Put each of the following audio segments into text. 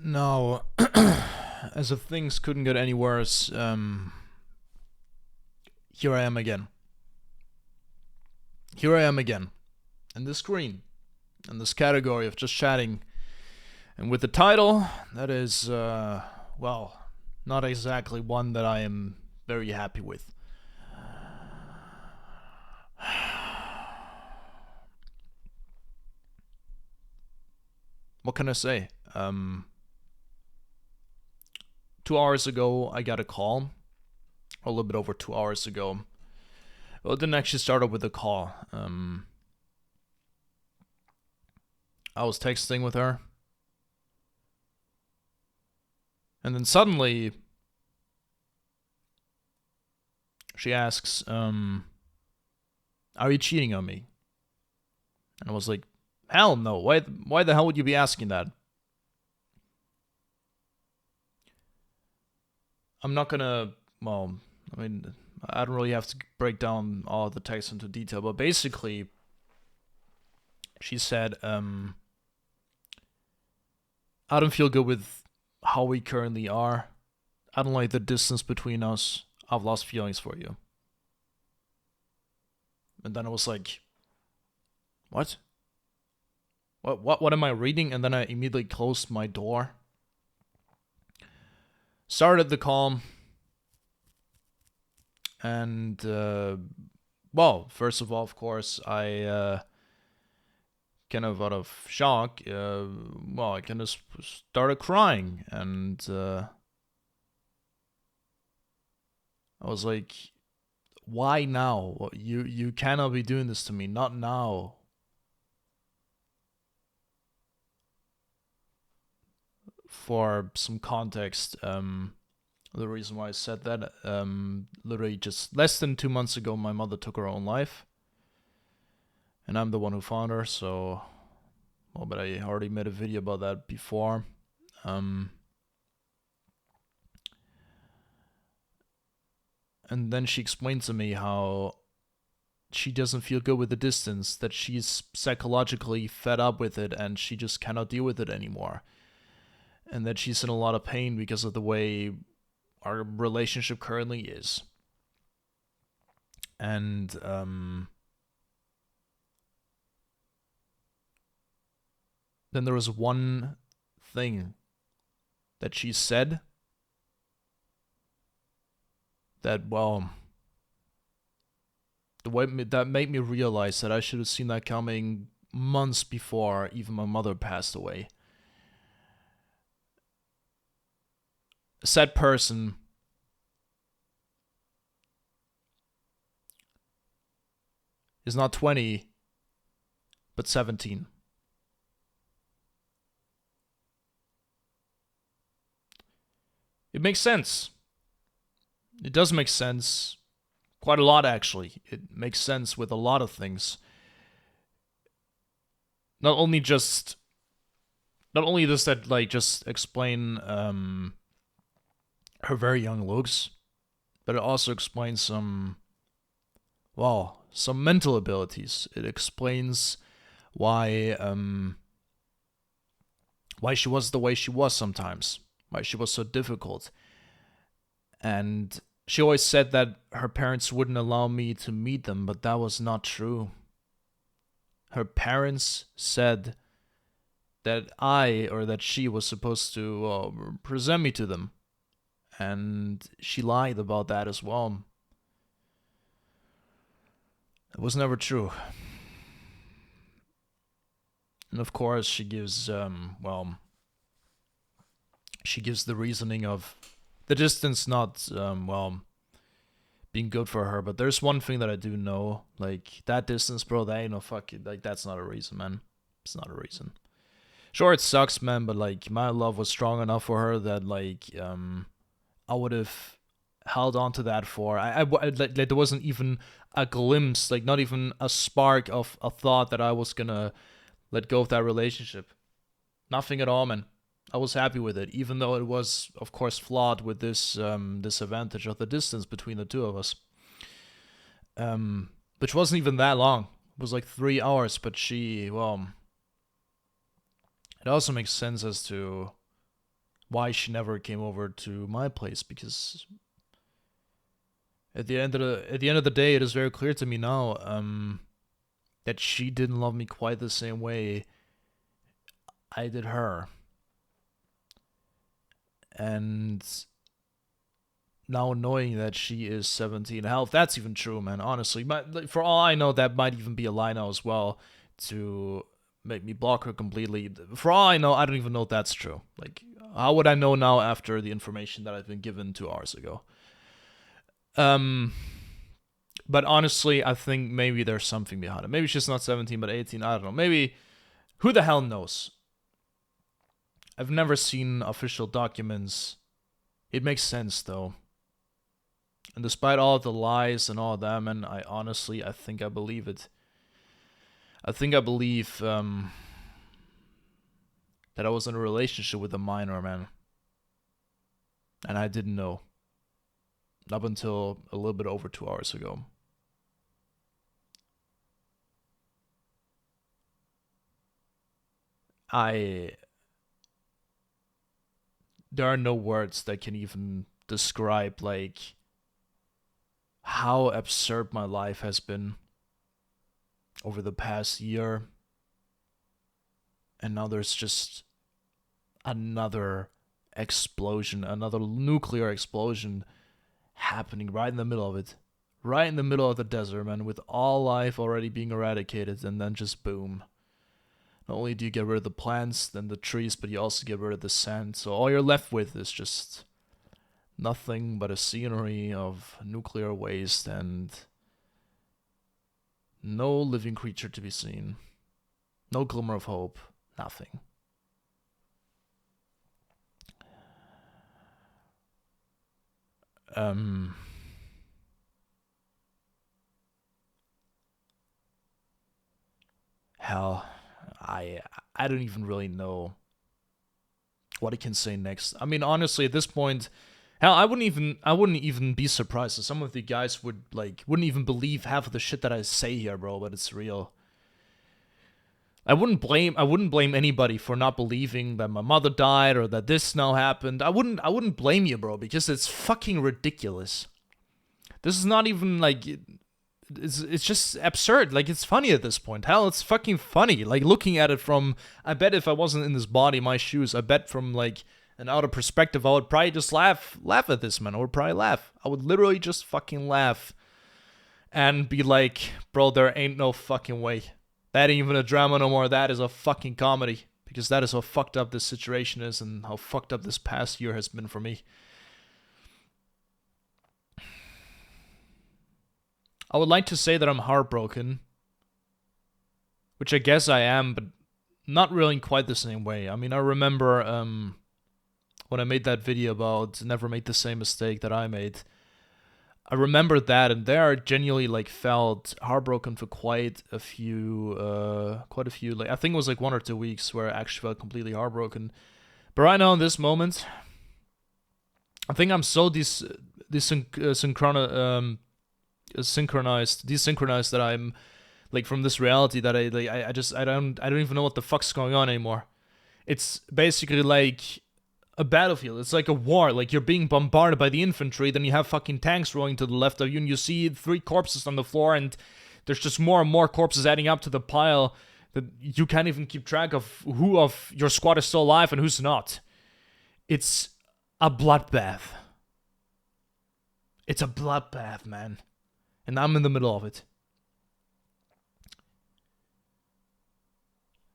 Now, as if things couldn't get any worse, here I am again. Here I am again. In this screen. In this category of just chatting. And with the title, that is, well, not exactly one that I am very happy with. What can I say? 2 hours ago, I got a call. A little bit over 2 hours ago. Well, it didn't actually start off with a call. I was texting with her. And then suddenly, she asks, are you cheating on me? And I was like, hell no. Why the hell would you be asking that? I'm not gonna, well, I mean, I don't really have to break down all the text into detail, but basically, she said, I don't feel good with how we currently are. I don't like the distance between us. I've lost feelings for you. And then I was like, what? What am I reading? And then I immediately closed my door. Started the call. And, well, first of all, of course, I, kind of out of shock, I kind of started crying. And, I was like, why now? You cannot be doing this to me. Not now. For some context, the reason why I said that, literally just less than 2 months ago, my mother took her own life. And I'm the one who found her, so... Well, but I already made a video about that before. And then she explained to me how she doesn't feel good with the distance, that she's psychologically fed up with it and she just cannot deal with it anymore. And that she's in a lot of pain because of the way our relationship currently is. And, then there was one thing that she said that, well, the way that made me realize that I should have seen that coming months before even my mother passed away. Said person is not 20, but 17. It makes sense. It does make sense. Quite a lot, actually. It makes sense with a lot of things. Not only does that, like, just explain, her very young looks, but it also explains some mental abilities. It explains why she was the way she was sometimes, why she was so difficult. And she always said that her parents wouldn't allow me to meet them, but that was not true. Her parents said that she was supposed to present me to them. And she lied about that as well. It was never true. And of course, she gives, she gives the reasoning of the distance not, being good for her. But there's one thing that I do know. Like, that distance, bro, that ain't no fucking, like, that's not a reason, man. It's not a reason. Sure, it sucks, man, but, like, my love was strong enough for her that, like, I would have held on to that for. Like, there wasn't even a glimpse, like, not even a spark of a thought that I was gonna let go of that relationship. Nothing at all, man. I was happy with it, even though it was, of course, flawed with this disadvantage of the distance between the two of us. Which wasn't even that long. It was like 3 hours, but it also makes sense as to why she never came over to my place, because at the end of the day, it is very clear to me now that she didn't love me quite the same way I did her. And now knowing that she is 17, hell, if that's even true, man, honestly, for all I know, that might even be a lie now as well to make me block her completely. For all I know, I don't even know if that's true. Like, how would I know now after the information that I've been given 2 hours ago? But honestly, I think maybe there's something behind it. Maybe she's not 17, but 18. I don't know. Maybe, who the hell knows? I've never seen official documents. It makes sense, though. And despite all of the lies and all of that, man, I think I believe it. I think I believe that I was in a relationship with a minor, man. And I didn't know. Up until a little bit over 2 hours ago. There are no words that can even describe, like, how absurd my life has been over the past year. And now there's just another explosion, another nuclear explosion happening right in the middle of it. Right in the middle of the desert, man, with all life already being eradicated, and then just boom. Not only do you get rid of the plants and the trees, but you also get rid of the sand. So all you're left with is just nothing but a scenery of nuclear waste and no living creature to be seen. No glimmer of hope. Nothing. Hell, I don't even really know what I can say next. I mean, honestly, at this point, hell, I wouldn't even be surprised if some of the guys wouldn't even believe half of the shit that I say here, bro, but it's real. I wouldn't blame anybody for not believing that my mother died or that this now happened. I wouldn't blame you, bro, because it's fucking ridiculous. This is not even like it's just absurd. Like, it's funny at this point. Hell, it's fucking funny. Like, looking at it from, I bet if I wasn't in this body, my shoes, I bet from like an outer perspective, I would probably just laugh at this, man. I would probably laugh. I would literally just fucking laugh and be like, bro, there ain't no fucking way. That ain't even a drama no more. That is a fucking comedy. Because that is how fucked up this situation is and how fucked up this past year has been for me. I would like to say that I'm heartbroken, which I guess I am, but not really in quite the same way. I mean, I remember when I made that video about never make the same mistake that I made. I remember that, and there I genuinely like felt heartbroken for quite a few. Like, I think it was like 1 or 2 weeks where I actually felt completely heartbroken. But right now in this moment, I think I'm so desynchronized that I'm like from this reality that I don't even know what the fuck's going on anymore. It's basically like a battlefield. It's like a war. Like, you're being bombarded by the infantry, then you have fucking tanks rolling to the left of you, and you see 3 corpses on the floor, and there's just more and more corpses adding up to the pile that you can't even keep track of who of your squad is still alive and who's not. It's a bloodbath. It's a bloodbath, man. And I'm in the middle of it.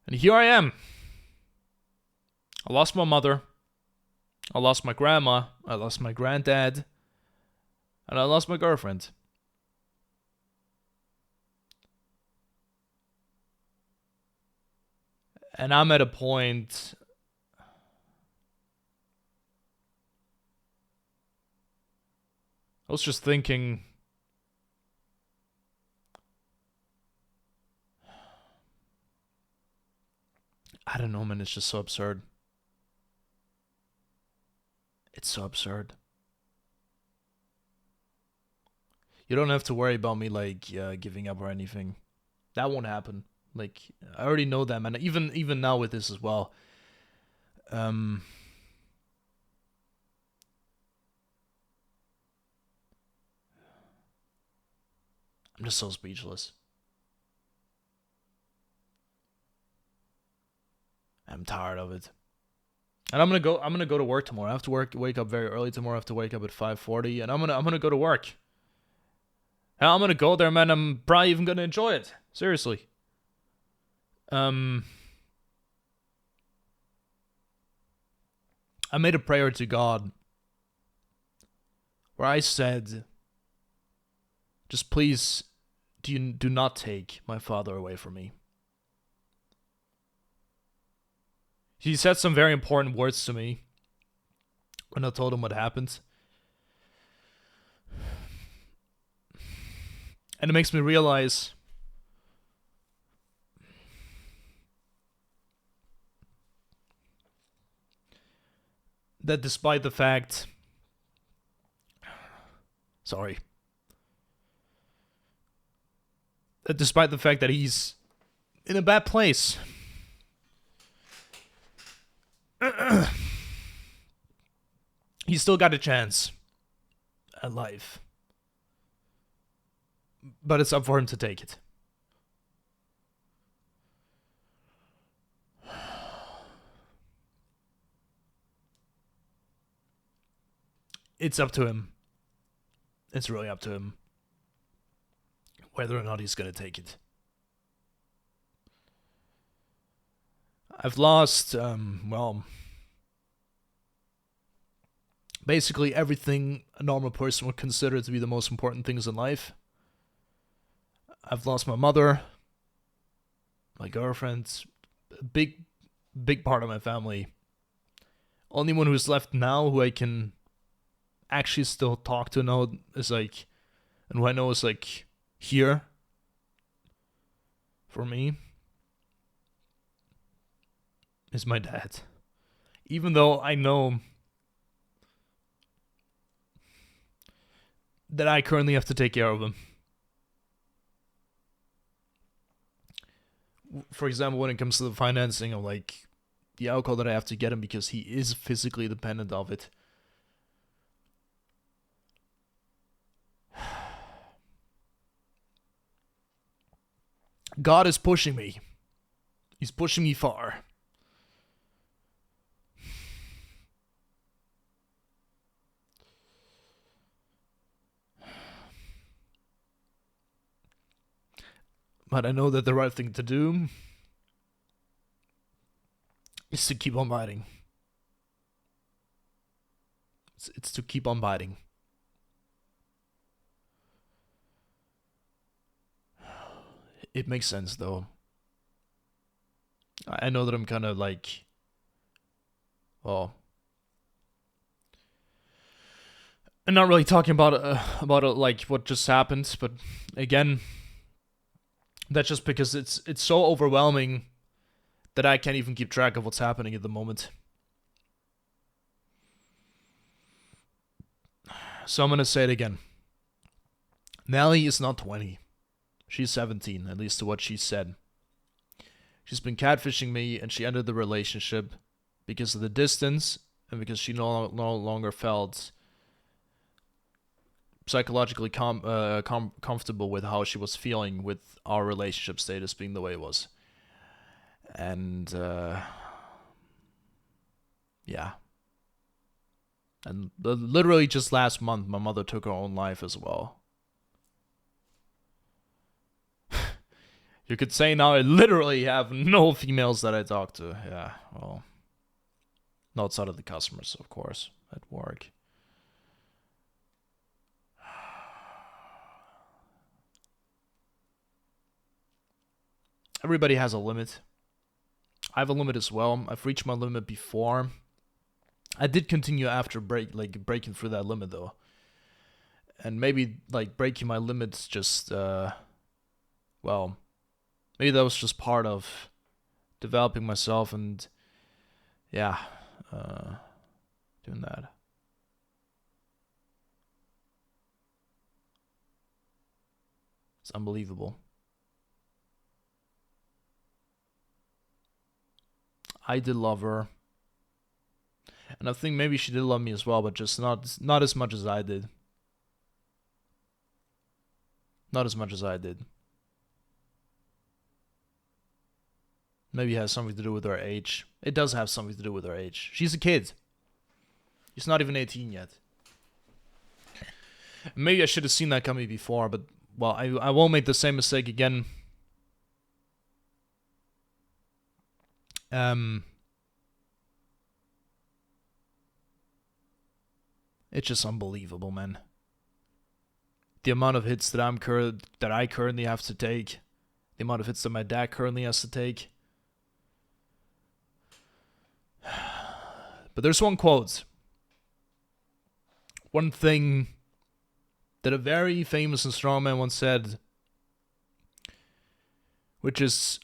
And here I am. I lost my mother. I lost my grandma. I lost my granddad. And I lost my girlfriend. And I'm at a point... I was just thinking... I don't know, man. It's just so absurd. It's so absurd. You don't have to worry about me, like, giving up or anything. That won't happen. Like, I already know that, man. Even now with this as well. I'm just so speechless. I'm tired of it. And I'm gonna go to work tomorrow. I have to wake up very early tomorrow. I have to wake up at 5:40, and I'm gonna go to work. And I'm gonna go there, man. I'm probably even gonna enjoy it. Seriously. I made a prayer to God where I said, just please do not take my father away from me. He said some very important words to me when I told him what happened. And it makes me realize that despite the fact... Sorry. That despite the fact that he's in a bad place... he's still got a chance at life. But it's up for him to take it. It's up to him. It's really up to him whether or not he's gonna take it. I've lost, basically everything a normal person would consider to be the most important things in life. I've lost my mother, my girlfriend, a big part of my family. Only one who's left now who I can actually still talk to now is like, and who I know is like here for me, is my dad. Even though I know that I currently have to take care of him. For example, when it comes to the financing of like the alcohol that I have to get him because he is physically dependent of it. God is pushing me. He's pushing me far. But I know that the right thing to do is to keep on biting. It's to keep on biting. It makes sense, though. I know that I'm kind of like... Well... I'm not really talking about like what just happened, but again... That's just because it's so overwhelming that I can't even keep track of what's happening at the moment. So I'm gonna say it again. Nelly is not 20. She's 17, at least to what she said. She's been catfishing me, and she ended the relationship because of the distance and because she no longer felt psychologically comfortable with how she was feeling with our relationship status being the way it was. And yeah. And literally just last month my mother took her own life as well. You could say now I literally have no females that I talk to. Yeah, well, outside of the customers, of course, at work. Everybody has a limit. I have a limit as well. I've reached my limit before. I did continue after breaking through that limit though. And maybe like breaking my limits just well, maybe that was just part of developing myself and yeah, doing that. It's unbelievable. I did love her. And I think maybe she did love me as well, but just not as much as I did. Not as much as I did. Maybe it has something to do with her age. It does have something to do with her age. She's a kid. She's not even 18 yet. Maybe I should have seen that coming before, but, well, I won't make the same mistake again. It's just unbelievable, man. The amount of hits that I currently have to take, the amount of hits that my dad currently has to take. But there's one quote, one thing that a very famous and strong man once said, which is,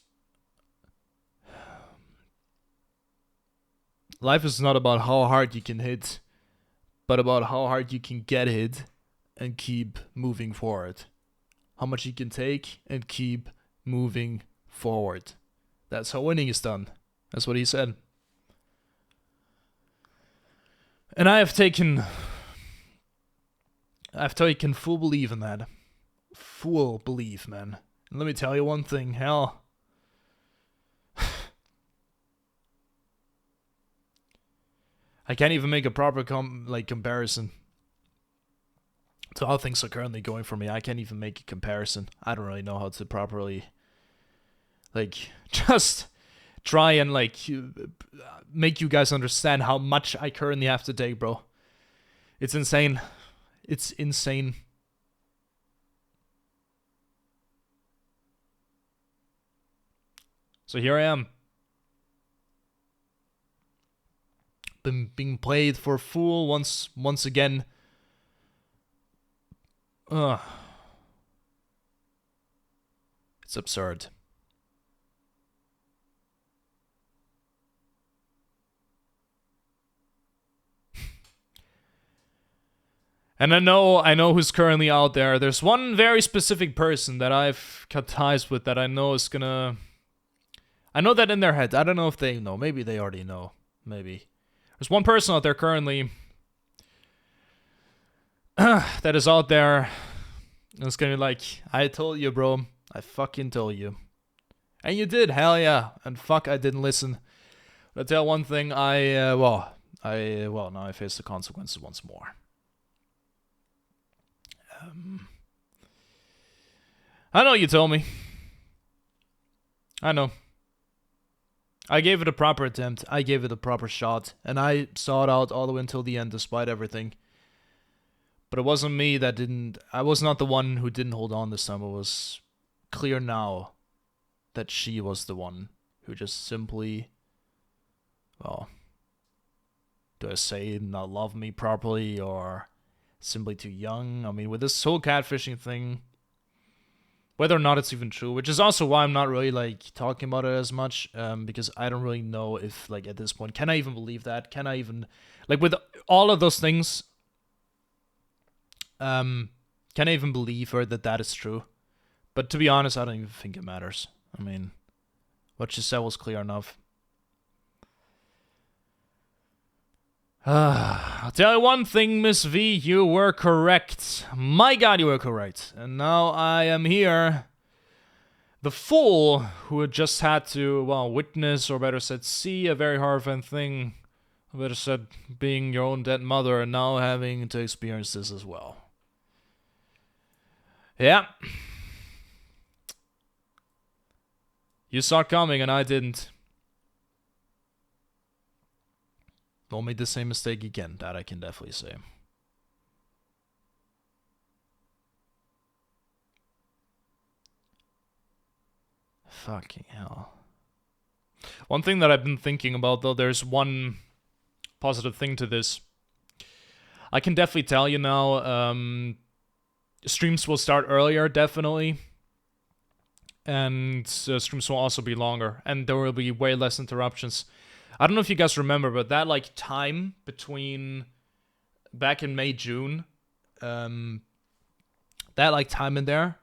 life is not about how hard you can hit, but about how hard you can get hit and keep moving forward. How much you can take and keep moving forward. That's how winning is done. That's what he said. And I've taken full belief in that. Full belief, man. And let me tell you one thing, hell. I can't even make a proper comparison to how things are currently going for me. I can't even make a comparison. I don't really know how to properly, just try and, make you guys understand how much I currently have to take, bro. It's insane. It's insane. So here I am. Been being played for a fool once again. It's absurd. And I know who's currently out there. There's one very specific person that I've cut ties with that I know is gonna... I know that in their head. I don't know if they know. Maybe they already know. Maybe. There's one person out there currently that is out there and it's gonna be like, I told you, bro. I fucking told you. And you did, hell yeah. And fuck, I didn't listen. But I tell one thing, now I face the consequences once more. I know you told me. I know. I gave it a proper attempt. I gave it a proper shot. And I saw it out all the way until the end despite everything. But it wasn't me that didn't... I was not the one who didn't hold on this time. It was clear now that she was the one who just simply... Well... Do I say not love me properly or simply too young? I mean, with this whole catfishing thing... Whether or not it's even true, which is also why I'm not really, talking about it as much, because I don't really know if, at this point, can I even believe that? Can I even, with all of those things, can I even believe her that is true? But to be honest, I don't even think it matters. I mean, what she said was clear enough. I'll tell you one thing, Miss V, you were correct. My God, you were correct. And now I am here, the fool who had just had to, witness, or better said, see a very horrifying thing. Or better said, being your own dead mother and now having to experience this as well. Yeah. You saw it coming and I didn't. Won't make the same mistake again, that I can definitely say. Fucking hell. One thing that I've been thinking about, though, there's one positive thing to this. I can definitely tell you now, streams will start earlier, definitely. And streams will also be longer. And there will be way less interruptions. I don't know if you guys remember, but that, time between back in May, June, that, time in there,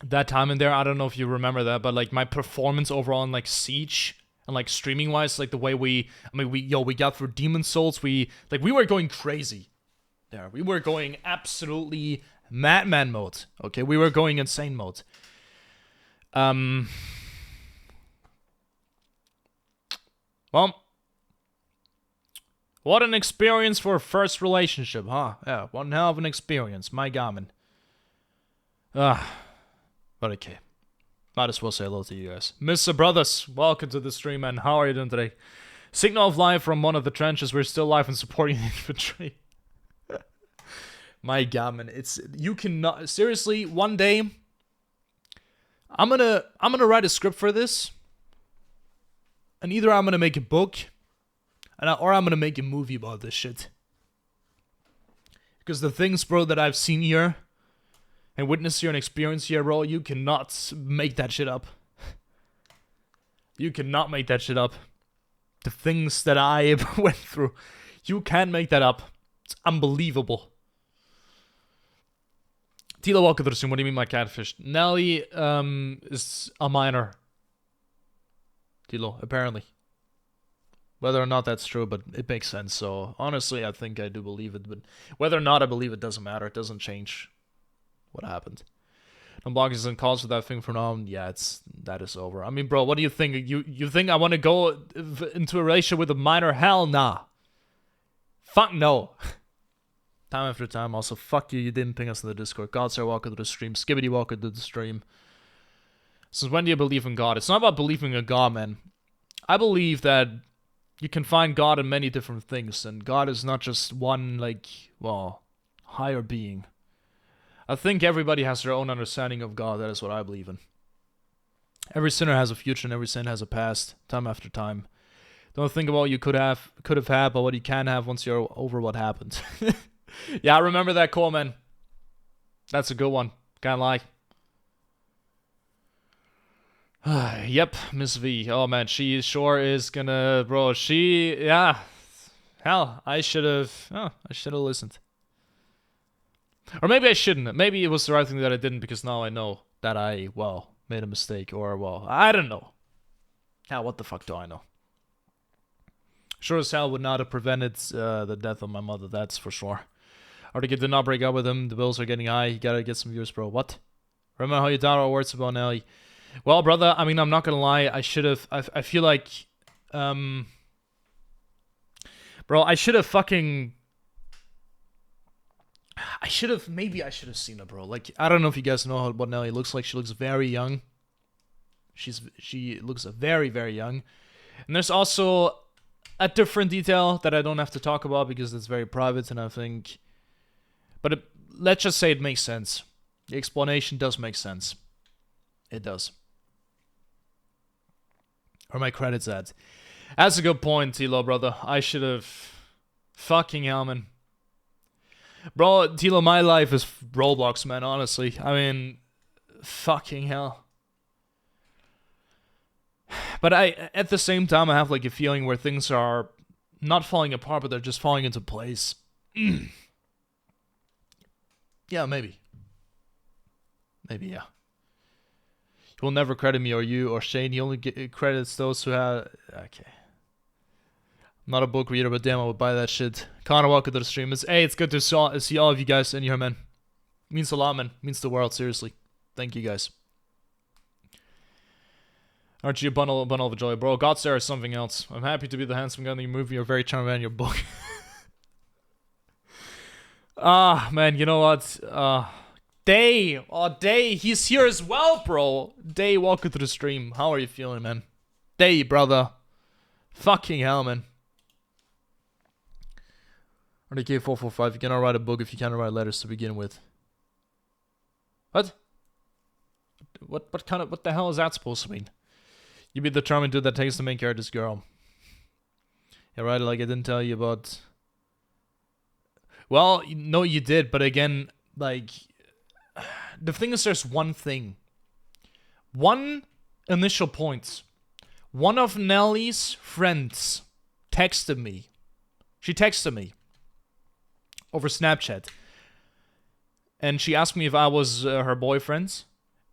that time in there, I don't know if you remember that, but, my performance overall in, Siege And like streaming wise, like the way we got through Demon Souls, we were going crazy there. We were going absolutely madman mode. Okay, we were going insane mode. Well, what an experience for a first relationship, huh? Yeah, one hell of an experience. My God, man. But okay. Might as well say hello to you guys. Mr. Brothers, welcome to the stream, man. How are you doing today? Signal of life from one of the trenches. We're still alive and supporting the infantry. My God, man. You cannot, seriously, one day, I'm gonna write a script for this. And either I'm gonna make a book, or I'm gonna make a movie about this shit. Because the things, bro, that I've seen here, and witness here and experience here, bro, you cannot make that shit up. You cannot make that shit up. The things that I went through, you can't make that up. It's unbelievable. Tila, welcome to the stream. What do you mean by catfish? Nelly is a minor. Tilo, apparently. Whether or not that's true, but it makes sense. So honestly, I think I do believe it. But whether or not I believe it doesn't matter. It doesn't change what happened. No blockers and calls for that thing for now. Yeah, that is over. I mean, bro, what do you think? You think I want to go into a relationship with a minor? Hell nah. Fuck no. Time after time. Also, fuck you. You didn't ping us in the Discord. God, sir, welcome to the stream. Skibbity, welcome to the stream. Since when do you believe in God? It's not about believing in God, man. I believe that you can find God in many different things, and God is not just one, like, well, higher being. I think everybody has their own understanding of God. That is what I believe in. Every sinner has a future and every sin has a past, time after time. Don't think about what you could have had, but what you can have once you're over what happened. Yeah, I remember that call, man. That's a good one. Can't lie. Yep, Miss V. Oh, man, she sure is gonna... Bro, yeah. Hell, I should have listened. Or maybe I shouldn't. Maybe it was the right thing that I didn't, because now I know that I, well, made a mistake. Or, well, I don't know. Hell, what the fuck do I know? Sure as hell would not have prevented the death of my mother, that's for sure. Article did not break up with him. The bills are getting high. You gotta get some views, bro. What? Remember how you doubted our words about Nelly? Well, brother, I mean, I'm not gonna lie. I should have... I feel like... Bro, I should have fucking... Maybe I should have seen her, bro. Like, I don't know if you guys know what Nelly looks like. She looks very young. She looks very, very young. And there's also a different detail that I don't have to talk about because it's very private, and I think... But let's just say it makes sense. The explanation does make sense. It does. Where are my credits at? That's a good point, Tilo, brother. I should have... Fucking hell, man. Bro, Tilo, my life is Roblox, man, honestly. I mean, fucking hell. But at the same time, I have like a feeling where things are not falling apart, but they're just falling into place. Yeah, maybe. Maybe, yeah. He will never credit me or you or Shane. He only credits those who have... Okay. I'm not a book reader, but damn, I would buy that shit. Connor, welcome to the stream. It's good to see all of you guys in here, man. Means a lot, man. Means the world, seriously. Thank you, guys. Aren't you a bundle of joy, bro? God, Sarah is something else. I'm happy to be the handsome guy in your movie. You're very charming man in your book. Man, you know what? Day. Oh, Day. He's here as well, bro. Day, welcome to the stream. How are you feeling, man? Day, brother. Fucking hell, man. RDK445, you cannot write a book if you cannot write letters to begin with. What? What the hell is that supposed to mean? You be the charming dude that takes the main care of this girl. Yeah, right, like I didn't tell you about... Well, no, you did, but again, like... The thing is, there's one thing. One initial point. One of Nelly's friends texted me. She texted me. Over Snapchat. And she asked me if I was her boyfriend.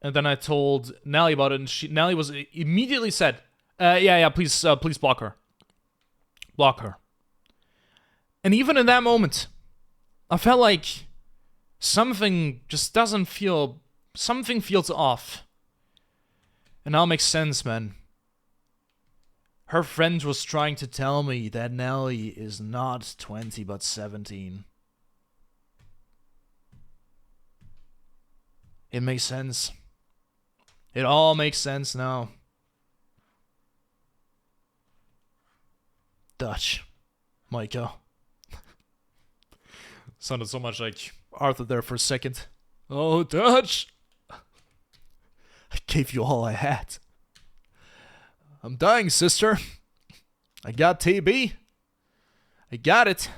And then I told Nelly about it, and Nelly was immediately said, Yeah, please block her. Block her. And even in that moment, I felt like something just doesn't feel... Something feels off. And now it makes sense, man. Her friend was trying to tell me that Nelly is not 20 but 17. It makes sense. It all makes sense now. Dutch. Micah. Sounded so much like Arthur there for a second. Oh, Dutch! I gave you all I had. I'm dying, sister. I got TB. I got it.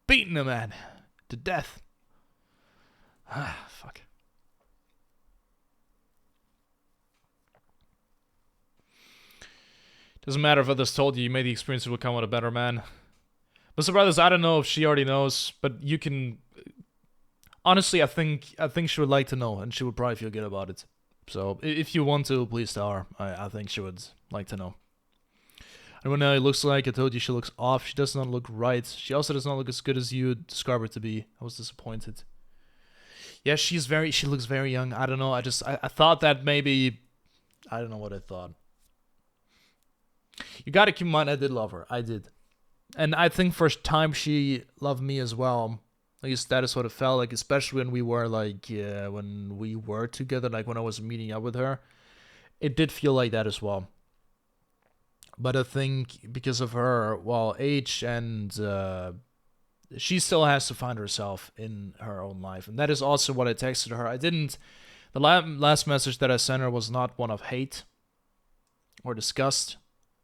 Beating a man to death. Ah, fuck. Doesn't matter if others told you, you made the experience will come with a better man. But so brothers, I don't know if she already knows, but you can... Honestly, I think she would like to know, and she would probably feel good about it. So, if you want to, please tell her. I think she would like to know. And when Nelly looks like, I told you she looks off. She does not look right. She also does not look as good as you describe her to be. I was disappointed. Yeah, she looks very young. I don't know. I thought that maybe... I don't know what I thought. You gotta keep in mind, I did love her. I did. And I think first time she loved me as well. At least that is what it felt like, especially when we were when we were together, like when I was meeting up with her. It did feel like that as well. But I think because of her, age and she still has to find herself in her own life. And that is also what I texted her. The last message that I sent her was not one of hate or disgust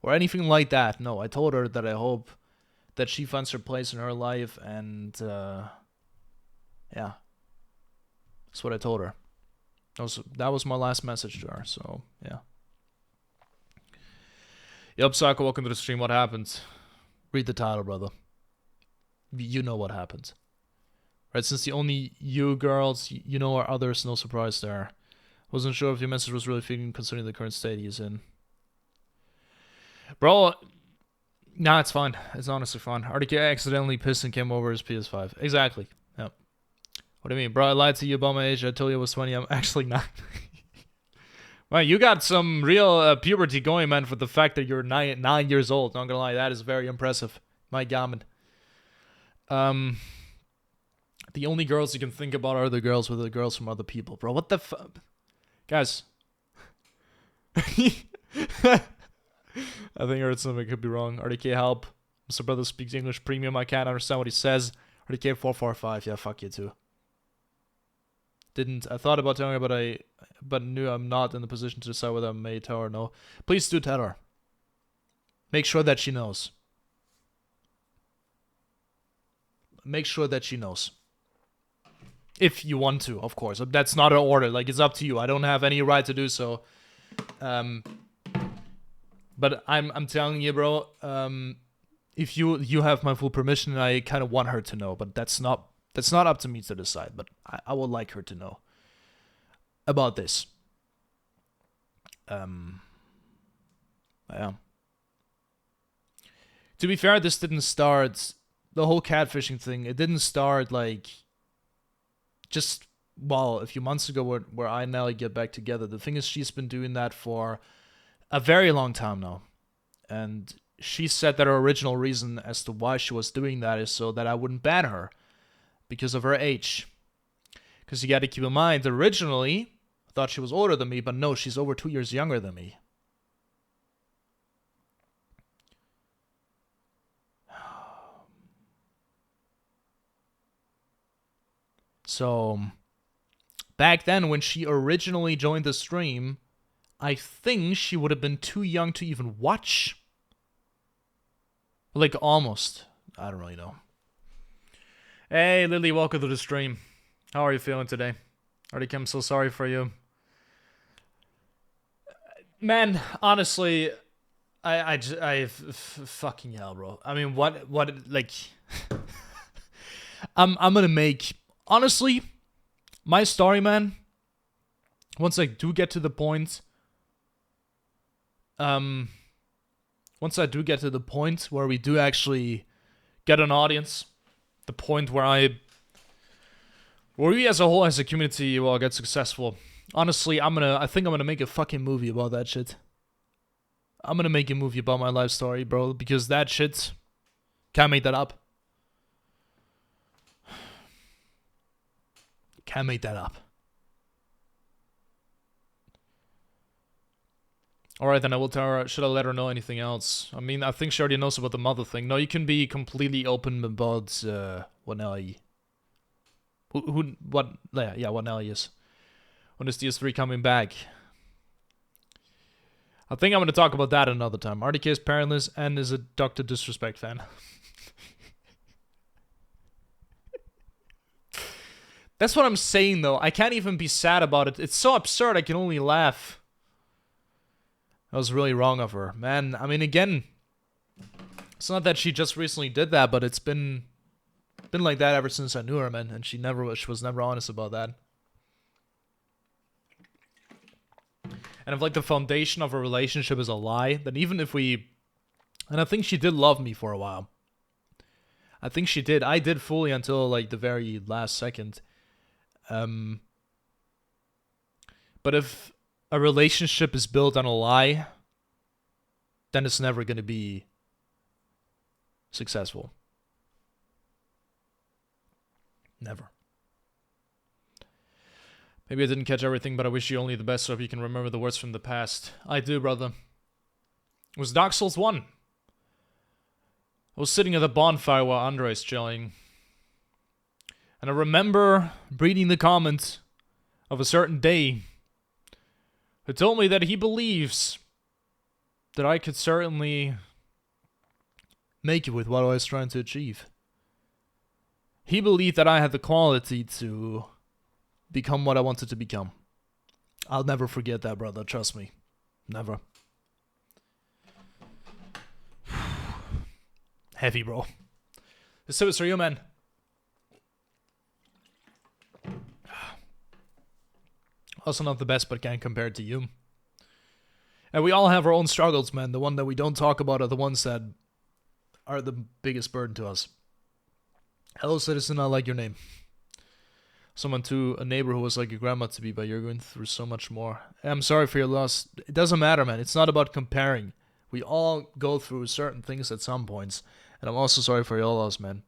or anything like that. No, I told her that I hope that she finds her place in her life, and yeah, that's what I told her. That was my last message to her. So yeah. Yup, Psycho, welcome to the stream. What happened? Read the title, brother. You know what happened. Right, since the only you girls you know are others, no surprise there. Wasn't sure if your message was really fitting considering the current state he's in. Bro, nah, it's fine. It's honestly fine. RDK accidentally pissed and came over his PS5. Exactly. Yep. What do you mean? Bro, I lied to you about my age. I told you I was 20. I'm actually not. Well, you got some real puberty going, man, for the fact that you're 9 years old. Not gonna lie, that is very impressive. My gammon. The only girls you can think about are the girls with the girls from other people, bro. What the fuck? Guys. I think I heard something. I could be wrong. RDK help. Mr. Brother speaks English premium. I can't understand what he says. RDK 445. Yeah, fuck you too. I thought about telling her, but knew I'm not in the position to decide whether I may tell her or no. Please do tell her. Make sure that she knows. Make sure that she knows. If you want to, of course. That's not an order. Like, it's up to you. I don't have any right to do so. But I'm telling you, bro, if you have my full permission, I kind of want her to know, but that's not up to me to decide, but I would like her to know about this. Yeah. To be fair, this didn't start, the whole catfishing thing, it didn't start like just, a few months ago where I and Nelly get back together. The thing is, she's been doing that for a very long time now. And she said that her original reason as to why she was doing that is so that I wouldn't ban her because of her age. Because you got to keep in mind, originally, I thought she was older than me, but no, she's over 2 years younger than me. So, back then, when she originally joined the stream, I think she would have been too young to even watch. Like, almost. I don't really know. Hey, Lily, welcome to the stream. How are you feeling today? Already, I'm so sorry for you. Man, honestly, I fucking hell, bro. I mean, what, like... I'm gonna make... Honestly, my story, man, once I do get to the point... once I do get to the point where we do actually get an audience, the point where we as a whole, as a community, will get successful. Honestly, I think I'm gonna make a fucking movie about that shit. I'm gonna make a movie about my life story, bro, because that shit, can't make that up. Can't make that up. Alright, then I will tell her. Should I let her know anything else? I mean, I think she already knows about the mother thing. No, you can be completely open about what Nelly. What Nelly is. When is DS3 coming back? I think I'm going to talk about that another time. RDK is parentless and is a Dr. Disrespect fan. That's what I'm saying, though. I can't even be sad about it. It's so absurd, I can only laugh. I was really wrong of her. Man, I mean, again, it's not that she just recently did that, but it's been like that ever since I knew her, man. And she was never honest about that. And if, like, the foundation of a relationship is a lie, then even if we... And I think she did love me for a while. I think she did. I did fully until, like, the very last second. But if a relationship is built on a lie, then it's never going to be successful. Never. Maybe I didn't catch everything, but I wish you only the best so if you can remember the words from the past. I do, brother. It was Dark Souls 1. I was sitting at a bonfire while Andre's chilling. And I remember reading the comment of a certain day who told me that he believes that I could certainly make it with what I was trying to achieve. He believed that I had the quality to become what I wanted to become. I'll never forget that, brother. Trust me. Never. Heavy, bro. The service for you, man. Also not the best, but can't compare it to you. And we all have our own struggles, man. The one that we don't talk about are the ones that are the biggest burden to us. Hello, citizen. I like your name. Someone to a neighbor who was like your grandma to be, but you're going through so much more. I'm sorry for your loss. It doesn't matter, man. It's not about comparing. We all go through certain things at some points. And I'm also sorry for your loss, man.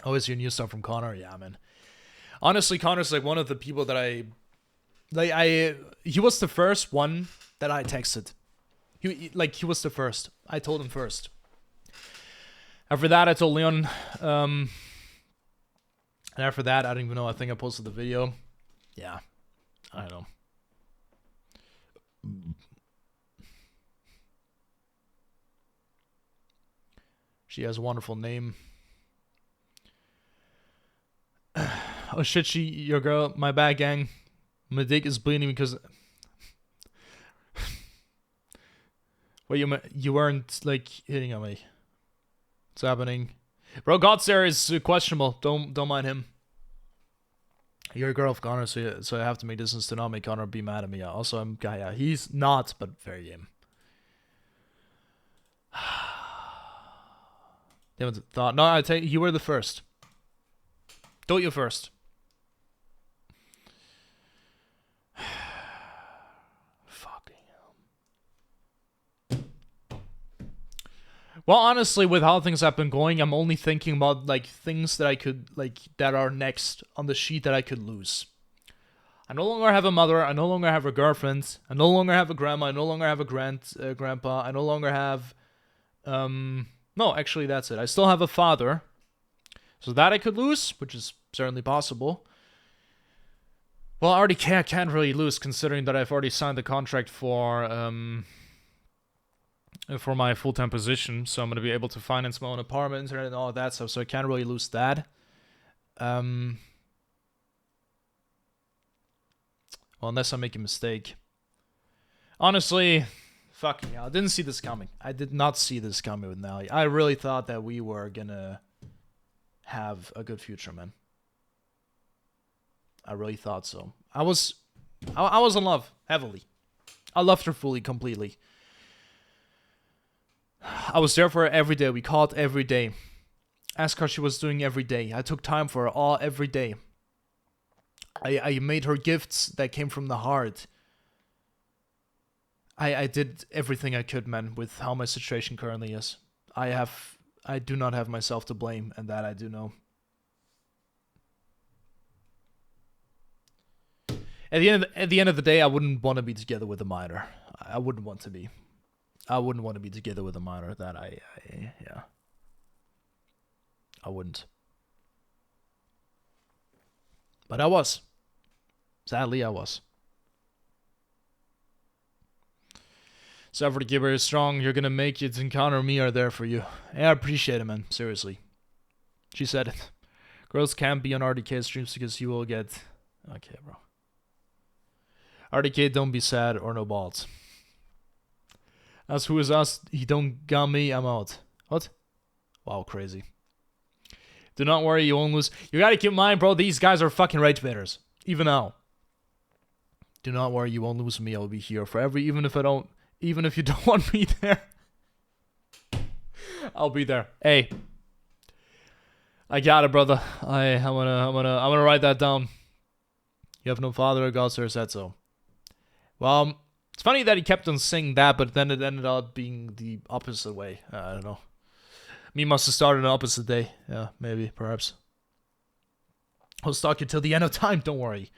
Oh, is your new stuff from Connor? Yeah, man. Honestly, Connor's like one of the people that he was the first one that I texted. He was the first. I told him first. After that, I told Leon. And after that, I don't even know. I think I posted the video. Yeah. I don't know. She has a wonderful name. Oh shit, your girl, my bad, gang. My dick is bleeding because... Wait, you weren't, like, hitting on me. What's happening? Bro, Godstare is questionable. Don't mind him. You're a girl of Connor, so I have to make distance to not make Connor be mad at me. Also, yeah, he's not, but very game. They haven't thought. No, I tell you, you were the first. Don't you first. Fucking hell. Well, honestly, with how things have been going, I'm only thinking about, like, things that I could, like, that are next on the sheet that I could lose. I no longer have a mother. I no longer have a girlfriend. I no longer have a grandma. I no longer have a grandpa. I no longer have, no, actually, that's it. I still have a father. So that I could lose, which is certainly possible. Well, I already can't really lose, considering that I've already signed the contract for my full-time position. So I'm going to be able to finance my own apartment, internet, and all of that stuff. So I can't really lose that. Well, unless I make a mistake. Honestly... Fucking hell, I didn't see this coming. I did not see this coming with Nally. I really thought that we were gonna have a good future, man. I really thought so. I was in love, heavily. I loved her fully, completely. I was there for her every day. We called every day. Asked how she was doing every day. I took time for her every day. I made her gifts that came from the heart. I did everything I could, man, with how my situation currently is. I do not have myself to blame, and that I do know. At the end of the day, I wouldn't want to be together with a minor. I wouldn't want to be. I wouldn't want to be together with a minor. That yeah. I wouldn't. But I was. Sadly, I was. So for the Gibber is strong. You're gonna make it. Encounter me are there for you. Yeah, I appreciate it, man. Seriously. She said it. Girls can't be on RDK streams because you will get. Okay, bro. RDK, don't be sad or no balls. As who is us? He don't got me. I'm out. What? Wow, crazy. Do not worry, you won't lose. You gotta keep in mind, bro. These guys are fucking rage baiters. Even now. Do not worry, you won't lose me. I'll be here forever. Even if you don't want me there, I'll be there. Hey, I got it, brother. I'm gonna write that down. You have no father, God sir said so. Well, it's funny that he kept on saying that, but then it ended up being the opposite way. I don't know. Me must have started an opposite day. Yeah, maybe, perhaps. I'll stalk you till the end of time. Don't worry.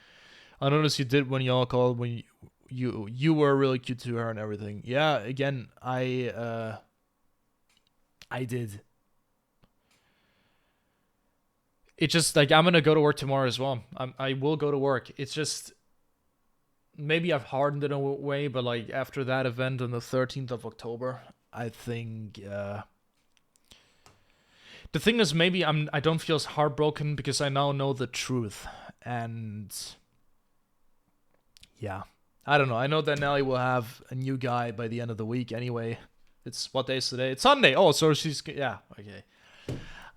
I noticed you did when y'all called when you were really cute to her and everything. Yeah, again, I did. It's just like I'm gonna go to work tomorrow as well. I will go to work. It's just maybe I've hardened it in a way, but like after that event on the 13th of October, I think the thing is maybe I don't feel as heartbroken because I now know the truth. And yeah, I don't know. I know that Nelly will have a new guy by the end of the week anyway. It's what day is today? It's Sunday. Oh, so she's yeah, okay.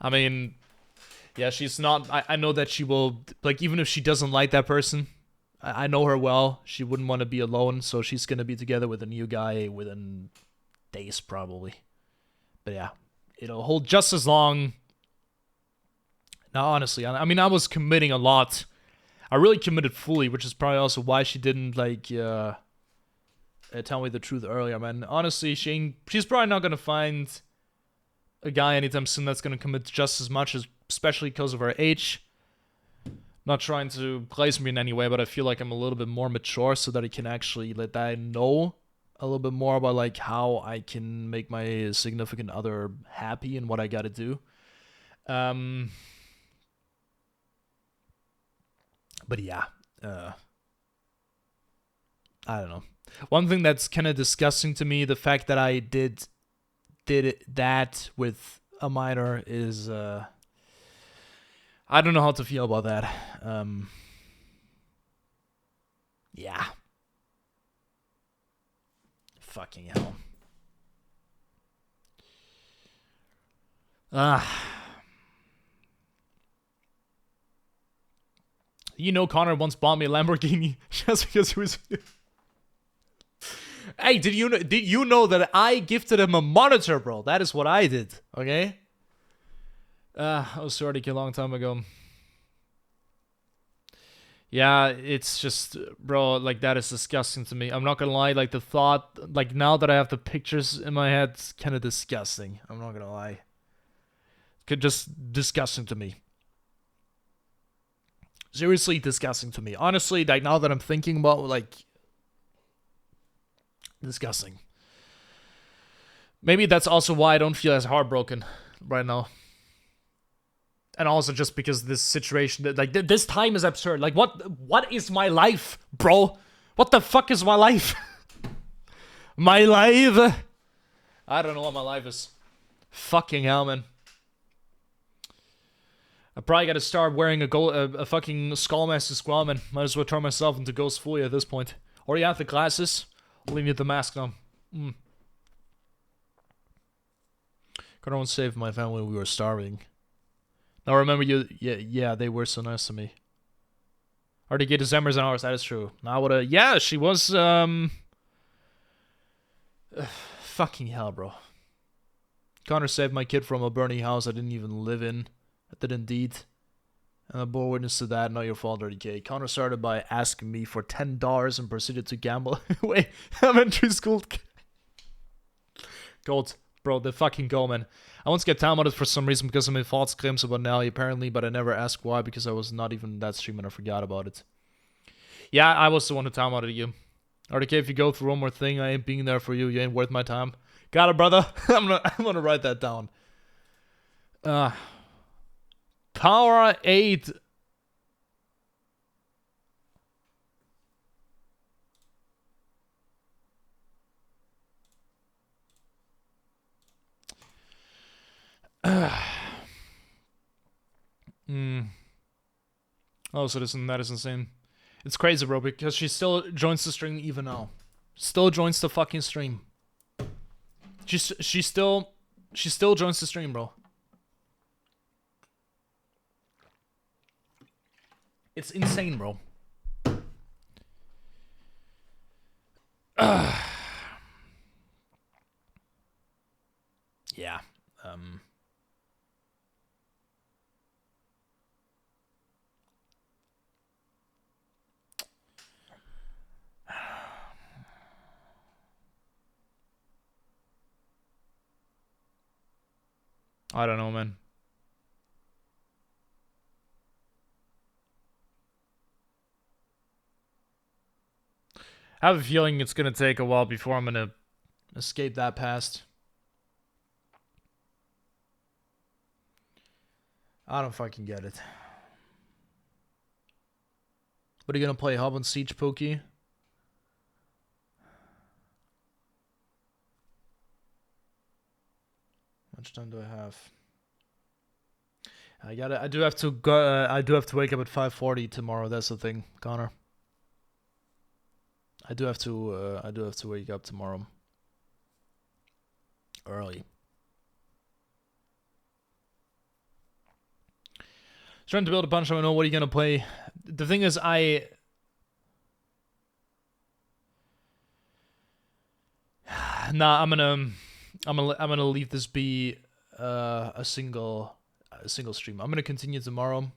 I mean, yeah, she's not I know that she will, like, even if she doesn't like that person, I know her well. She wouldn't want to be alone, so she's going to be together with a new guy within days, probably. But yeah, it'll hold just as long. Now, honestly, I mean, I was committing a lot. I really committed fully, which is probably also why she didn't, like, tell me the truth earlier, man. Honestly, she's probably not going to find a guy anytime soon that's going to commit just as much, especially because of her age. Not trying to place me in any way, but I feel like I'm a little bit more mature so that I can actually let that know a little bit more about like how I can make my significant other happy and what I gotta do. But yeah, I don't know. One thing that's kind of disgusting to me, the fact that I did that with a minor is I don't know how to feel about that. Yeah. Fucking hell. You know, Connor once bought me a Lamborghini just because he was. Hey, did you know that I gifted him a monitor, bro? That is what I did. Okay. I was sorry a long time ago. Yeah, it's just, bro, like, that is disgusting to me. I'm not gonna lie, like, the thought, like, now that I have the pictures in my head, it's kind of disgusting. I'm not gonna lie. Just disgusting to me. Seriously disgusting to me. Honestly, like, now that I'm thinking about, like, disgusting. Maybe that's also why I don't feel as heartbroken right now. And also just because this situation, like, this time is absurd. Like, what is my life, bro? What the fuck is my life? My life? I don't know what my life is. Fucking hell, man. I probably gotta start wearing a fucking Skullmaster squad, man. Might as well turn myself into Ghost fully at this point. Already have the glasses. Only need the mask now. Couldn't even save my family when we were starving. Now remember you, yeah, they were so nice to me. Already get December's and hours, that is true. Now what yeah, she was, fucking hell, bro. Connor saved my kid from a burning house I didn't even live in. I did indeed. And I bore witness to that. Not your fault, RDK. Connor started by asking me for $10 and proceeded to gamble. Wait, elementary school. Gold. Bro, the fucking goal, man. I once get time on it for some reason because I made false claims about Nelly, apparently, but I never asked why because I was not even that stream and I forgot about it. Yeah, I was the one who time outed you. RDK, if you go through one more thing, I ain't being there for you. You ain't worth my time. Got it, brother. I'm gonna write that down. Power 8. Oh, so that is insane. It's crazy, bro, because she still joins the stream even now. Still joins the fucking stream. She still joins the stream, bro. It's insane, bro. Yeah. I don't know, man. I have a feeling it's gonna take a while before I'm gonna escape that past. I don't fucking get it. What are you gonna play? Hub on Siege, Pokey? How much time do I have? I do have to go. I do have to wake up at 5:40 tomorrow. That's the thing, Connor. I do have to wake up tomorrow early. Trying to build a bunch. I don't know what are you gonna play. The thing is, nah. I'm gonna leave this be a single stream. I'm gonna continue tomorrow.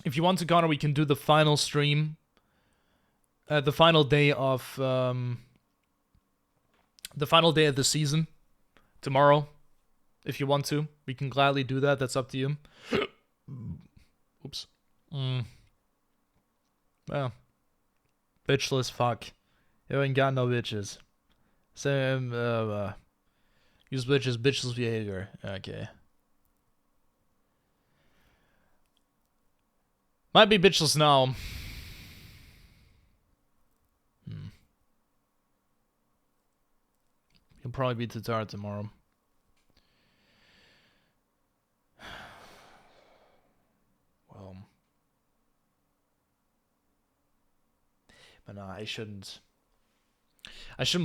If you want to, Connor, we can do the final stream. The final day of the season tomorrow. If you want to, we can gladly do that. That's up to you. Oops. Well, bitchless fuck. You ain't got no bitches. Same. Use bitches. Bitchless behavior. Okay. Might be bitchless now. He'll probably be too tired tomorrow. Well, but nah, I shouldn't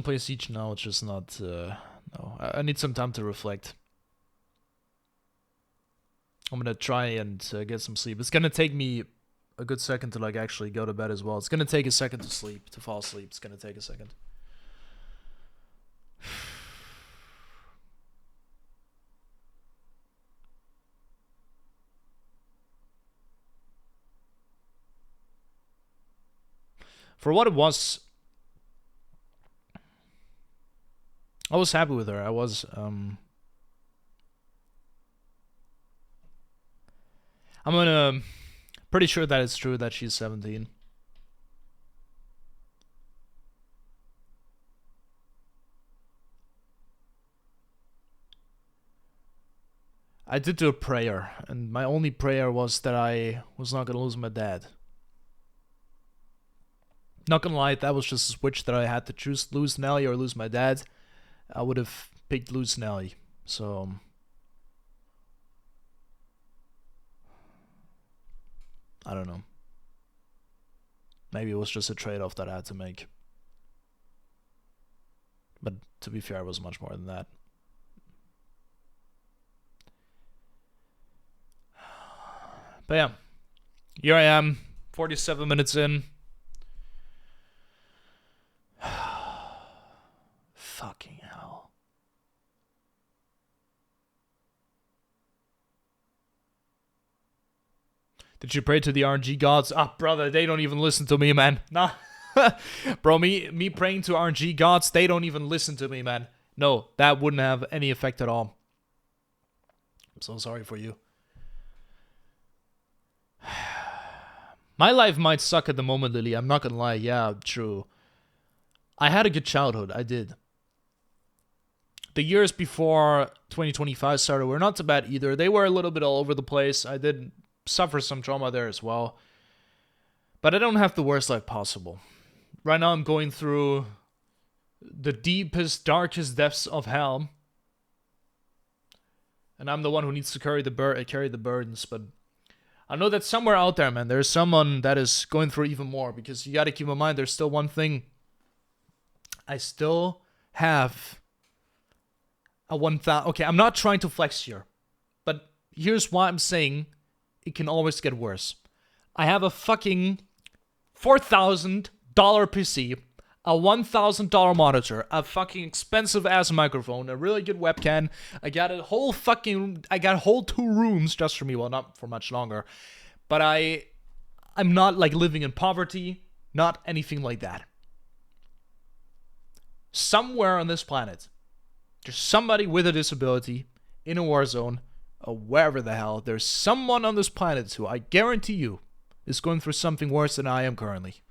play Siege now. It's just not. No, I need some time to reflect. I'm gonna try and get some sleep. It's gonna take me a good second to like actually go to bed as well. It's gonna take a second to fall asleep. It's gonna take a second. For what it was, I was happy with her. I was, I'm pretty sure that it's true that she's 17. I did do a prayer, and my only prayer was that I was not gonna lose my dad. Not gonna lie, that was just a switch that I had to choose: lose Nelly or lose my dad. I would have picked lose Nelly. So I don't know. Maybe it was just a trade-off that I had to make. But to be fair, it was much more than that. But yeah, here I am, 47 minutes in. Fucking hell. Did you pray to the RNG gods? Ah, brother, they don't even listen to me, man. Nah. Bro, me praying to RNG gods, they don't even listen to me, man. No, that wouldn't have any effect at all. I'm so sorry for you. My life might suck at the moment, Lily. I'm not gonna lie. Yeah, true. I had a good childhood. I did. The years before 2025 started were not so bad either. They were a little bit all over the place. I did suffer some trauma there as well. But I don't have the worst life possible. Right now I'm going through the deepest, darkest depths of hell. And I'm the one who needs to carry the burdens. But I know that somewhere out there, man, there's someone that is going through even more. Because you gotta keep in mind, there's still one thing. I still have a 1,000... Okay, I'm not trying to flex here. But here's why I'm saying it can always get worse. I have a fucking $4,000 PC, a $1,000 monitor, a fucking expensive ass microphone, a really good webcam. I got a whole 2 rooms just for me. Well, not for much longer. But I'm not like living in poverty, not anything like that. Somewhere on this planet, there's somebody with a disability in a war zone, or wherever the hell. There's someone on this planet who I guarantee you is going through something worse than I am currently.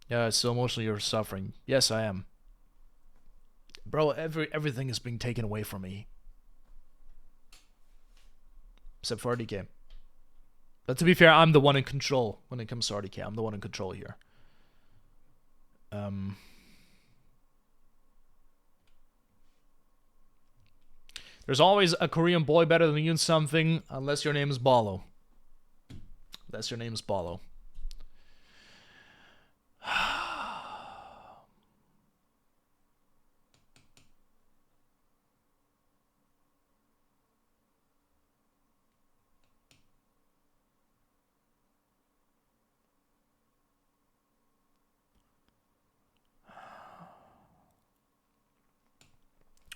Yeah, so emotionally you're suffering. Yes, I am. Bro, everything is being taken away from me. Except for RDK. But to be fair, I'm the one in control when it comes to RDK. I'm the one in control here. There's always a Korean boy better than you in something, unless your name is Balo. Unless your name is Balo.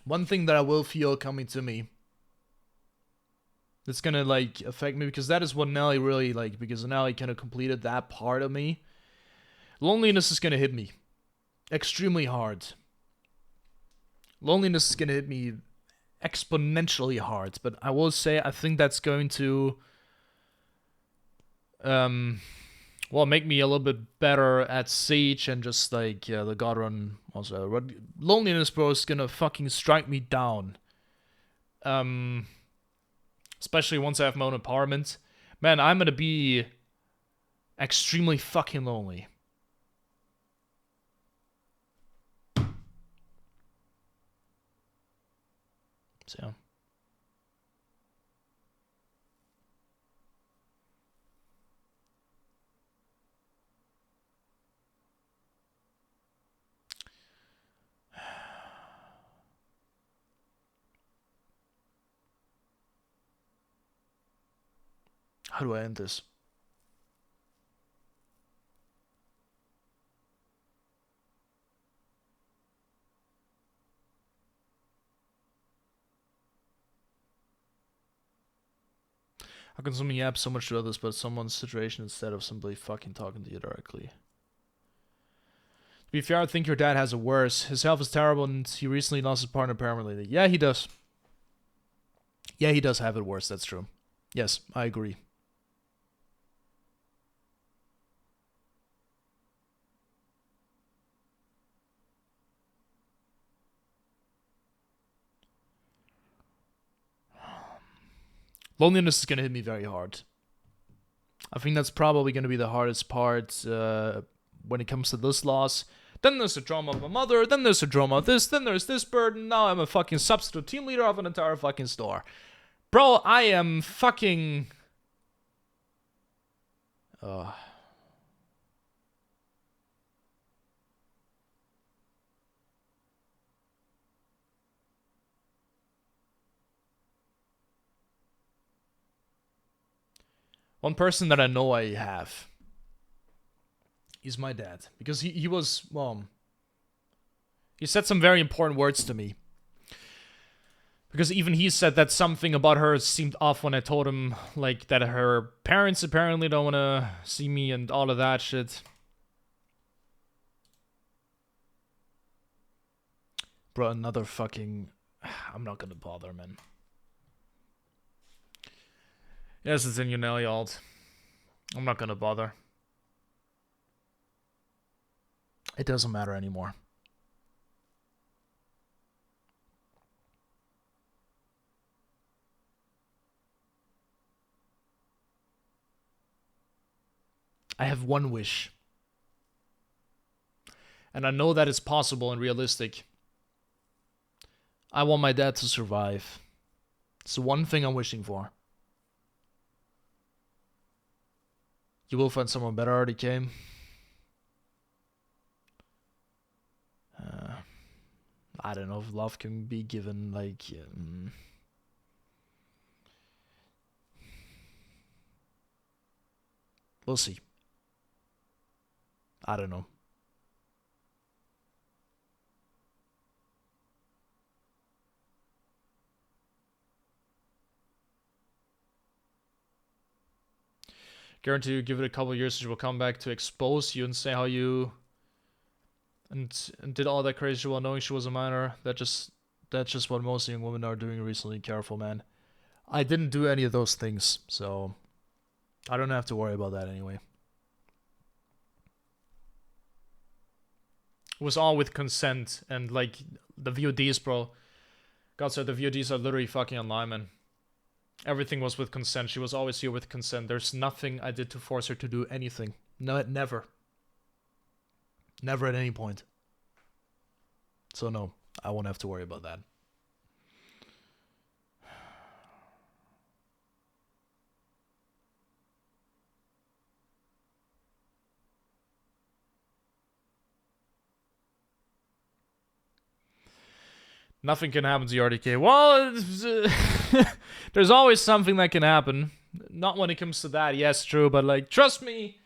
One thing that I will feel coming to me that's gonna like affect me, because that is what Nelly really like, because Nelly kind of completed that part of me. Loneliness is gonna hit me extremely hard. Loneliness is gonna hit me exponentially hard, but I will say I think that's going to well, make me a little bit better at Siege and just like the God Run also. But loneliness, bro, is gonna fucking strike me down. Especially once I have my own apartment. Man, I'm gonna be extremely fucking lonely. So. How do I end this? How can something app so much to others but someone's situation instead of simply fucking talking to you directly? To be fair, I think your dad has it worse. His health is terrible and he recently lost his partner permanently. Yeah, he does. Yeah, he does have it worse, that's true. Yes, I agree. Loneliness is going to hit me very hard. I think that's probably going to be the hardest part when it comes to this loss. Then there's the drama of my mother, then there's the drama of this, then there's this burden, now I'm a fucking substitute team leader of an entire fucking store. Bro, I am fucking... One person that I know I have is my dad. Because he was, well, he said some very important words to me. Because even he said that something about her seemed off when I told him, like, that her parents apparently don't want to see me and all of that shit. Bro, another fucking... I'm not gonna bother, man. Yes, it's in Unel, y'all. I'm not gonna bother. It doesn't matter anymore. I have one wish. And I know that it's possible and realistic. I want my dad to survive. It's the one thing I'm wishing for. You will find someone better, already came. I don't know if love can be given, like... We'll see. I don't know. Guarantee you give it a couple of years, she will come back to expose you and say how you... And did all that crazy while knowing she was a minor. That's just what most young women are doing recently. Careful, man. I didn't do any of those things, so I don't have to worry about that anyway. It was all with consent, and like the VODs, bro. God said the VODs are literally fucking online, man. Everything was with consent. She was always here with consent. There's nothing I did to force her to do anything. No, never. Never at any point. So no, I won't have to worry about that. Nothing can happen to the RDK. Well, there's always something that can happen. Not when it comes to that, yes, true, but like, trust me,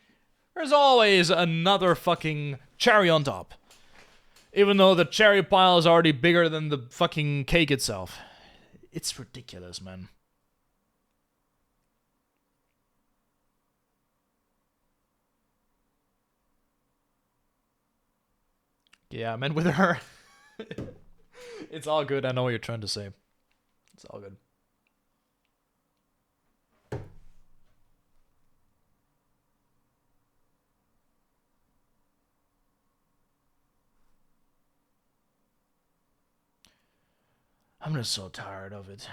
there's always another fucking cherry on top. Even though the cherry pile is already bigger than the fucking cake itself. It's ridiculous, man. Yeah, man, with her... It's all good. I know what you're trying to say. It's all good. I'm just so tired of it.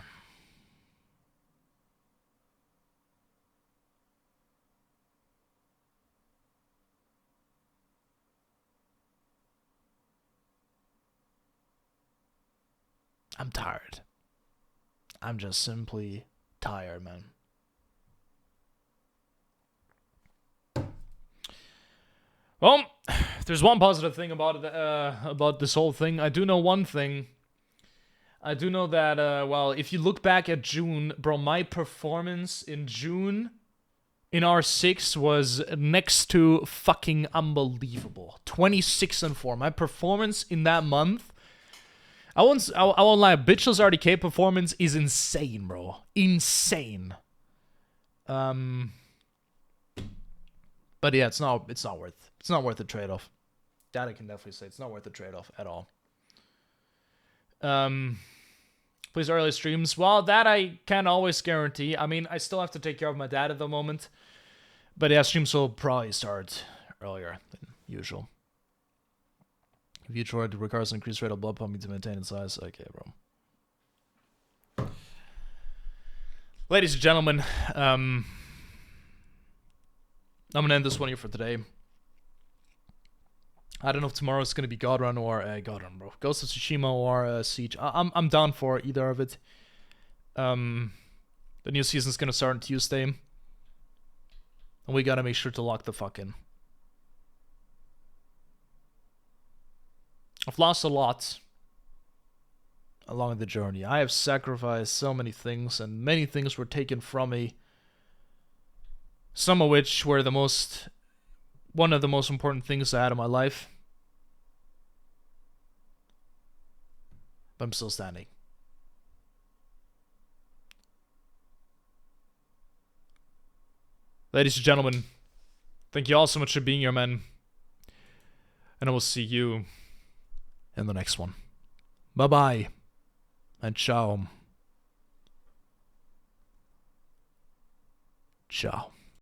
I'm tired. I'm just simply tired, man. Well, there's one positive thing about it, about this whole thing. I do know one thing. I do know that, well, if you look back at June, bro, my performance in June in R6 was next to fucking unbelievable. 26-4. My performance in that month, I won't lie, Bitchel's RDK performance is insane, bro. Insane. But yeah, it's not worth the trade-off. That I can definitely say. It's not worth the trade-off at all. Please early streams. Well, that I can't always guarantee. I mean, I still have to take care of my dad at the moment. But yeah, streams will probably start earlier than usual. If you try to requires an increased rate of blood pumping to maintain its size, okay, bro. Ladies and gentlemen, I'm gonna end this one here for today. I don't know if tomorrow's gonna be Godrun or Godrun, bro. Ghost of Tsushima or Siege. I'm down for either of it. The new season's gonna start on Tuesday, and we gotta make sure to lock the fuck in. I've lost a lot along the journey. I have sacrificed so many things, and many things were taken from me some of which were one of the most important things I had in my life. But I'm still standing. Ladies and gentlemen, thank you all so much for being here, man. And I will see you in the next one. Bye-bye. And ciao. Ciao.